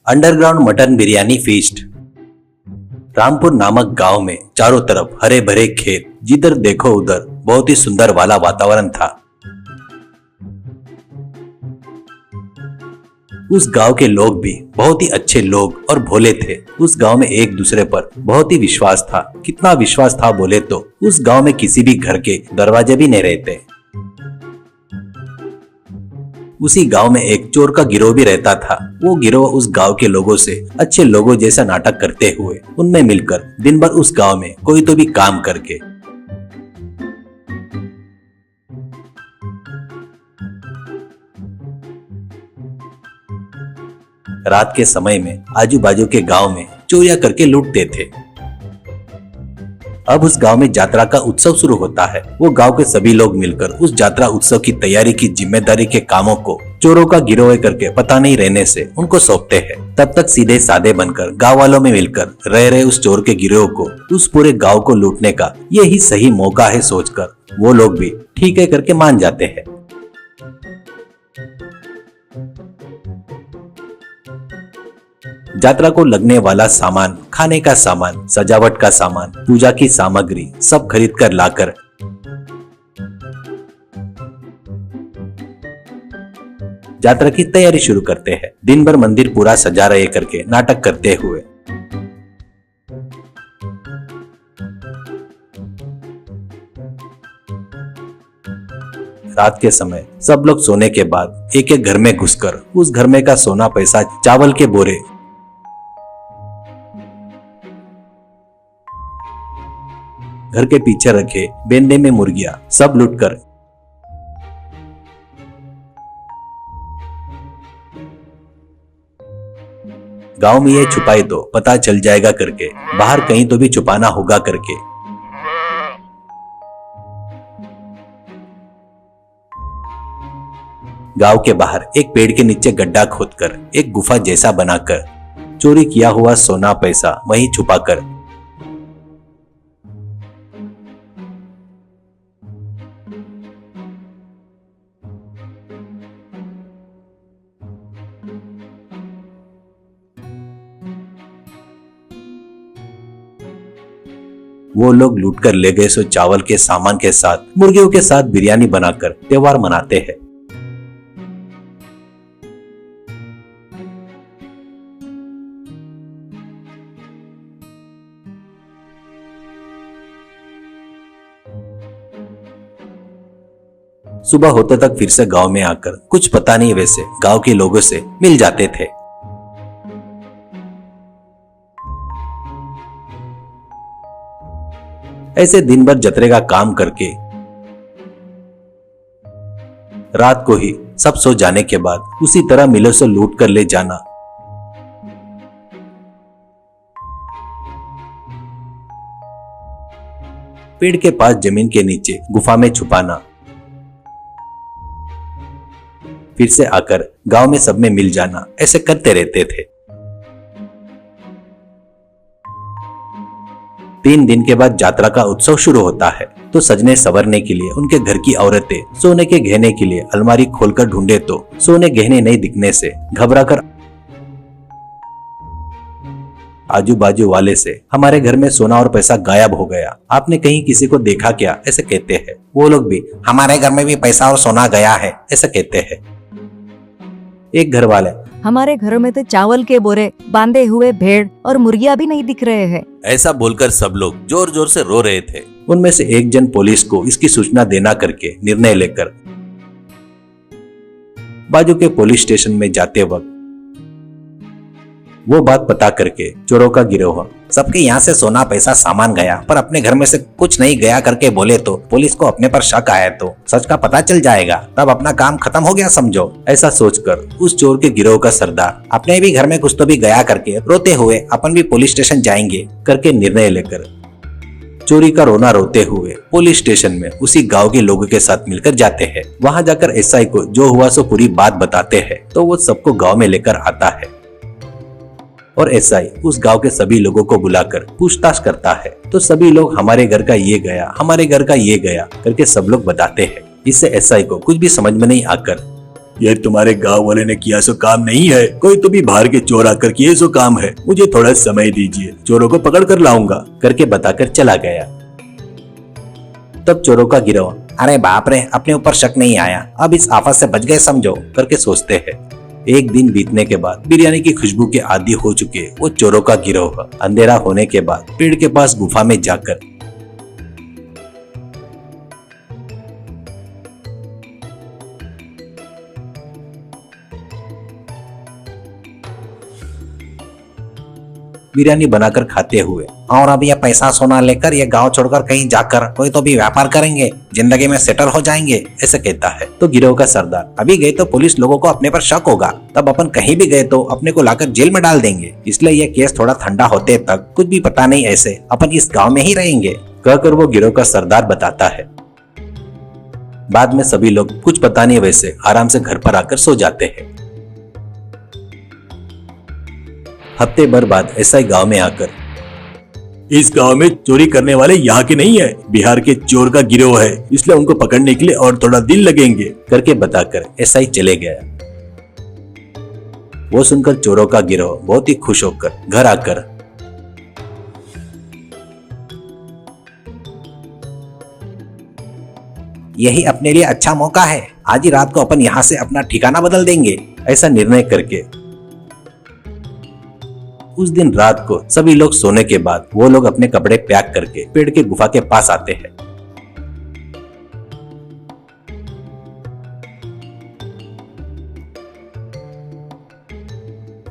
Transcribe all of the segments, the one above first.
Underground mutton biryani feast. Rampur नामक गांव में चारों तरफ हरे भरे खेत, जिधर देखो उधर बहुत ही सुंदर वाला वातावरण था। उस गांव के लोग भी बहुत ही अच्छे लोग और भोले थे। उस गांव में एक दूसरे पर बहुत ही विश्वास था। कितना विश्वास था बोले तो उस गांव में किसी भी घर के दरवाजे भी नहीं रहते। उसी गांव में एक चोर का गिरोह भी रहता था। वो गिरोह उस गांव के लोगों से अच्छे लोगों जैसा नाटक करते हुए उनमें मिलकर दिन भर उस गांव में कोई तो भी काम करके रात के समय में आजू बाजू के गांव में चोरियां करके लूटते थे। अब उस गांव में यात्रा का उत्सव शुरू होता है। वो गांव के सभी लोग मिलकर उस यात्रा उत्सव की तैयारी की जिम्मेदारी के कामों को चोरों का गिरोह करके पता नहीं रहने से उनको सौंपते हैं। तब तक सीधे साधे बनकर गांव वालों में मिलकर रह रहे उस चोर के गिरोह को उस पूरे गांव को लूटने का यही सही मौका है सोचकर वो लोग भी ठीक है करके मान जाते हैं। यात्रा को लगने वाला सामान, खाने का सामान, सजावट का सामान, पूजा की सामग्री सब खरीद कर लाकर यात्रा की तैयारी शुरू करते हैं। दिन भर मंदिर पूरा सजा रहे करके नाटक करते हुए रात के समय सब लोग सोने के बाद एक एक घर में घुसकर उस घर में का सोना पैसा, चावल के बोरे, घर के पीछे रखे बेंडे में मुर्गियां सब लूटकर गांव में ये छुपाई तो पता चल जाएगा करके बाहर कहीं तो भी छुपाना होगा करके गांव के बाहर एक पेड़ के नीचे गड्ढा खोदकर एक गुफा जैसा बनाकर चोरी किया हुआ सोना पैसा वहीं छुपाकर वो लोग लूटकर ले गए सो चावल के सामान के साथ मुर्गियों के साथ बिरयानी बनाकर त्योहार मनाते हैं। सुबह होते तक फिर से गांव में आकर कुछ पता नहीं वैसे गांव के लोगों से मिल जाते थे। ऐसे दिन भर जतरे का काम करके रात को ही सब सो जाने के बाद उसी तरह मिलों से लूट कर ले जाना, पेड़ के पास जमीन के नीचे गुफा में छुपाना, फिर से आकर गांव में सब में मिल जाना, ऐसे करते रहते थे। 3 दिन के बाद यात्रा का उत्सव शुरू होता है तो सजने संवरने के लिए उनके घर की औरतें सोने के गहने के लिए अलमारी खोलकर ढूंढे तो सोने गहने नहीं दिखने से घबराकर आजू बाजू वाले से हमारे घर में सोना और पैसा गायब हो गया, आपने कहीं किसी को देखा क्या, ऐसे कहते हैं। वो लोग भी हमारे घर में भी पैसा और सोना गया है, ऐसे कहते हैं। एक घर वाले हमारे घरों में तो चावल के बोरे, बांधे हुए भेड़ और मुर्गियां भी नहीं दिख रहे हैं, ऐसा बोलकर सब लोग जोर जोर से रो रहे थे। उनमें से एक जन पुलिस को इसकी सूचना देना करके निर्णय लेकर बाजू के पुलिस स्टेशन में जाते वक्त वो बात पता करके चोरों का गिरोह सबके यहाँ से सोना पैसा सामान गया पर अपने घर में से कुछ नहीं गया करके बोले तो पुलिस को अपने पर शक आया तो सच का पता चल जाएगा, तब अपना काम खत्म हो गया समझो। ऐसा सोचकर उस चोर के गिरोह का सरदार अपने भी घर में कुछ तो भी गया करके रोते हुए अपन भी पुलिस स्टेशन जाएंगे करके निर्णय लेकर चोरी का रोना रोते हुए पुलिस स्टेशन में उसी गांव के लोगों के साथ मिलकर जाते हैं। वहां जाकर एसआई को जो हुआ सो पूरी बात बताते हैं तो वो सबको गांव में लेकर आता है और एसआई उस गांव के सभी लोगों को बुलाकर पूछताछ करता है तो सभी लोग हमारे घर का ये गया, हमारे घर का ये गया करके सब लोग बताते हैं। इससे एसआई को कुछ भी समझ में नहीं आकर ये तुम्हारे गांव वाले ने किया सो काम नहीं है, कोई तो भी बाहर के चोर आकर किए सो काम है। मुझे थोड़ा समय दीजिए, चोरों को पकड़ कर लाऊंगा करके बताकर चला गया। तब चोरों का गिरोह अरे बाप रे, अपने ऊपर शक नहीं आया, अब इस आफत से बच गए समझो करके सोचते हैं। एक दिन बीतने के बाद बिरयानी की खुशबू के आदी हो चुके वो चोरों का गिरोह अंधेरा होने के बाद पेड़ के पास गुफा में जाकर बिरयानी बनाकर खाते हुए, और अब ये पैसा सोना लेकर ये गांव छोड़कर कहीं जाकर कोई तो भी व्यापार करेंगे, जिंदगी में सेटल हो जाएंगे, ऐसे कहता है। तो गिरोह का सरदार अभी गए तो पुलिस लोगों को अपने पर शक होगा, तब अपन कहीं भी गए तो अपने को लाकर जेल में डाल देंगे, इसलिए ये केस थोड़ा ठंडा होते तक कुछ भी पता नहीं, ऐसे अपन इस गाँव में ही रहेंगे कहकर वो गिरोह का सरदार बताता है। बाद में सभी लोग कुछ पता नहीं वैसे आराम से घर पर आकर सो जाते हैं। हफ्ते भर बाद एसआई गांव में आकर इस गांव में चोरी करने वाले यहाँ के नहीं है, बिहार के चोर का गिरोह है, इसलिए उनको पकड़ने के लिए और थोड़ा दिन लगेंगे करके बताकर एसआई चले गया। वो सुनकर चोरों का गिरोह बहुत ही खुश होकर घर आकर यही अपने लिए अच्छा मौका है, आज ही रात को अपन यहाँ से अपना ठिकाना बदल देंगे, ऐसा निर्णय करके उस दिन रात को सभी लोग सोने के बाद वो लोग अपने कपड़े पैक करके पेड़ के गुफा के पास आते हैं।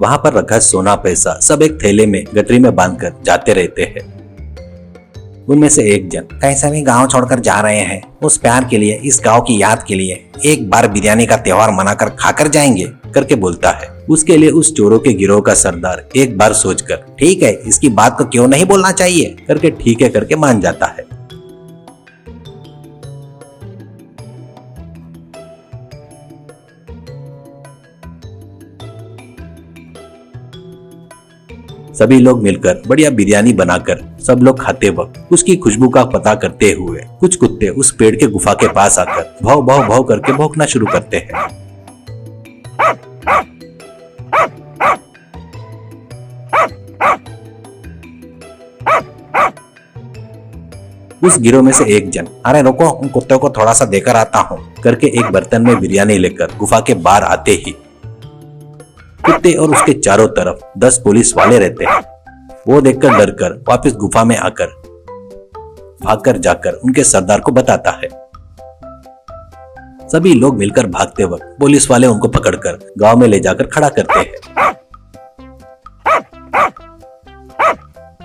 वहां पर रखा सोना पैसा सब एक थैले में गठरी में बांधकर जाते रहते हैं। उनमें से एक जन कैसे भी गांव छोड़कर जा रहे हैं, उस प्यार के लिए, इस गांव की याद के लिए एक बार बिरयानी का त्योहार मनाकर खाकर जाएंगे करके बोलता है। उसके लिए उस चोरों के गिरोह का सरदार एक बार सोचकर ठीक है, इसकी बात को क्यों नहीं बोलना चाहिए करके ठीक है करके मान जाता है। सभी लोग मिलकर बढ़िया बिरयानी बनाकर सब लोग खाते वक्त उसकी खुशबू का पता करते हुए कुछ कुत्ते उस पेड़ के गुफा के पास आकर भौं भौं भौं करके भौंकना शुरू करते हैं। उस गिरोह में से एक जन अरे रुको, उन कुत्तों को थोड़ा सा देकर आता हूँ करके एक बर्तन में बिरयानी लेकर गुफा के बाहर आते ही कुत्ते और उसके चारों तरफ 10 पुलिस वाले रहते हैं। वो देखकर डरकर वापस गुफा में आकर भागकर जाकर उनके सरदार को बताता है। सभी लोग मिलकर भागते वक्त पुलिस वाले उनको पकड़कर गांव में ले जाकर खड़ा करते हैं।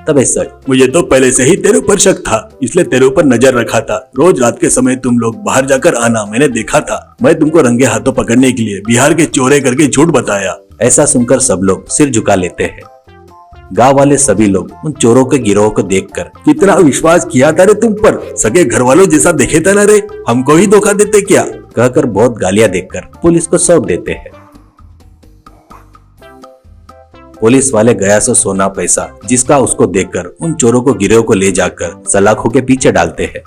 तब ऐसा मुझे तो पहले से ही तेरे ऊपर शक था, इसलिए तेरे ऊपर नजर रखा था। रोज रात के समय तुम लोग बाहर जाकर आना मैंने देखा था। मैं तुमको रंगे हाथों पकड़ने के लिए बिहार के चोरे करके झूठ बताया। ऐसा सुनकर सब लोग सिर झुका लेते हैं। गांव वाले सभी लोग उन चोरों के गिरोह को देखकर कितना विश्वास किया था रे तुम पर, सगे घर वालों जैसा देखे था ना रे, हमको ही धोखा देते क्या कहकर बहुत गालियां देकर पुलिस को सौंप देते हैं। पुलिस वाले गया सो सोना पैसा जिसका उसको देकर उन चोरों को गिरोह को ले जाकर सलाखों के पीछे डालते हैं।